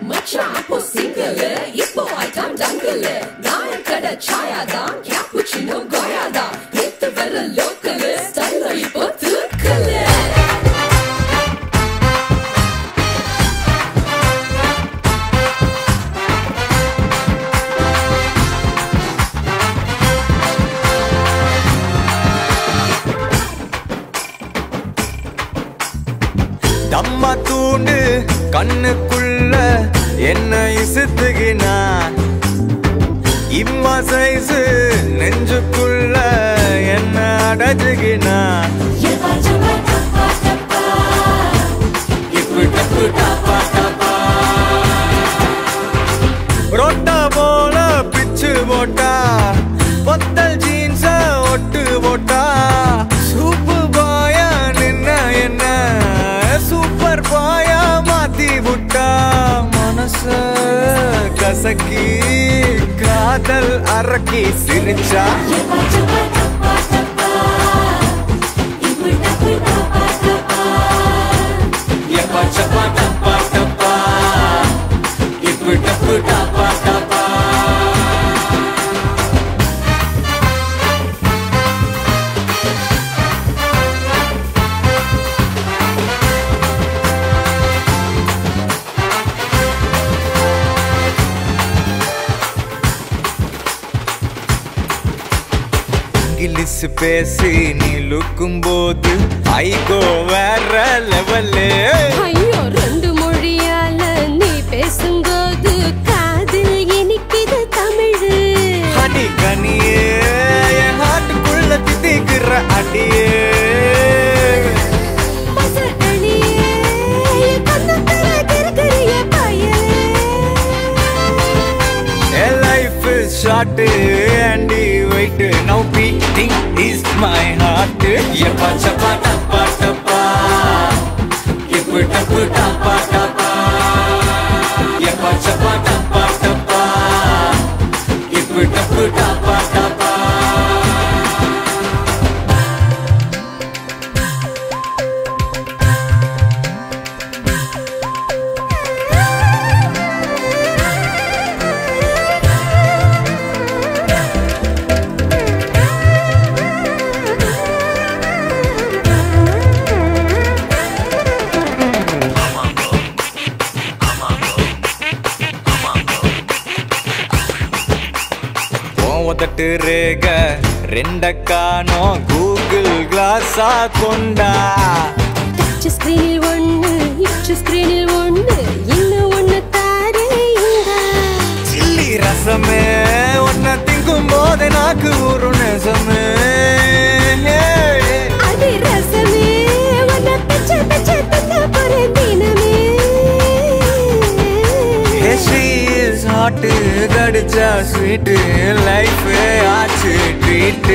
மச்சான் அப்போ சிங்கிள் இப்போ ஐட்டம் டங்கிள் நான் கடை சாயாதான் கேப்புச்சினோ கோயாதான் நேத்து வர லோக்கல் ஸ்டைல் இப்போ தூக்கல் தம்மா தூண்டு கண்ணுக்குள்ள என்ன இசுத்துகினா இம்மா சைசு நெஞ்சுக்குள்ள என்ன அடைச்சுகினா ரொட்டா போல பிச்சு போட்டா பொத்தல் ஜீன்ஸ ஒட்டு போட்டா சூப்பு பாயா நின்ன என்ன சூப்பர் பாயா மாத்தி விட்டா மனச கசக்கி காதல் அரக்கி சிரிச்சா இங்கிலீஷ் பேசி நீ லுக்கும் போது ஐகோ வேற லெவலு ஐயோ ரெண்டு மொழியால நீ பேசும்போது காதில் இனிக்குது தமிழ் ஹனி கனியே என் ஹார்ட்டுக்குள்ள திதிக்கிற அடியே short and wait now beating is my heart yapa chapa tapa tapa yep tapa tapa tapa yapa chapa tapa tapa yep tapa tapa tapa ஒதட்டு ரேக ரெண்ட காணோம் கூகுள் கிளாஸா கொண்டா டச் ஸ்கிரீனில் ஒண்ணு இச் ஸ்கிரீனில் ஒண்ணு இன்னும் ஒண்ணு தாரேங்க சில்லி ரசமே ஒன்ன திங்கும் போது நாக்கு ஒரு நெசமே அது ரசமே ஒன்ன பிச்சை பிச்சை தின்ன போறேன் தினமே she is hot கடிச்சா ஸ்வீட் லைஃப் ஆச்சு ட்ரீட்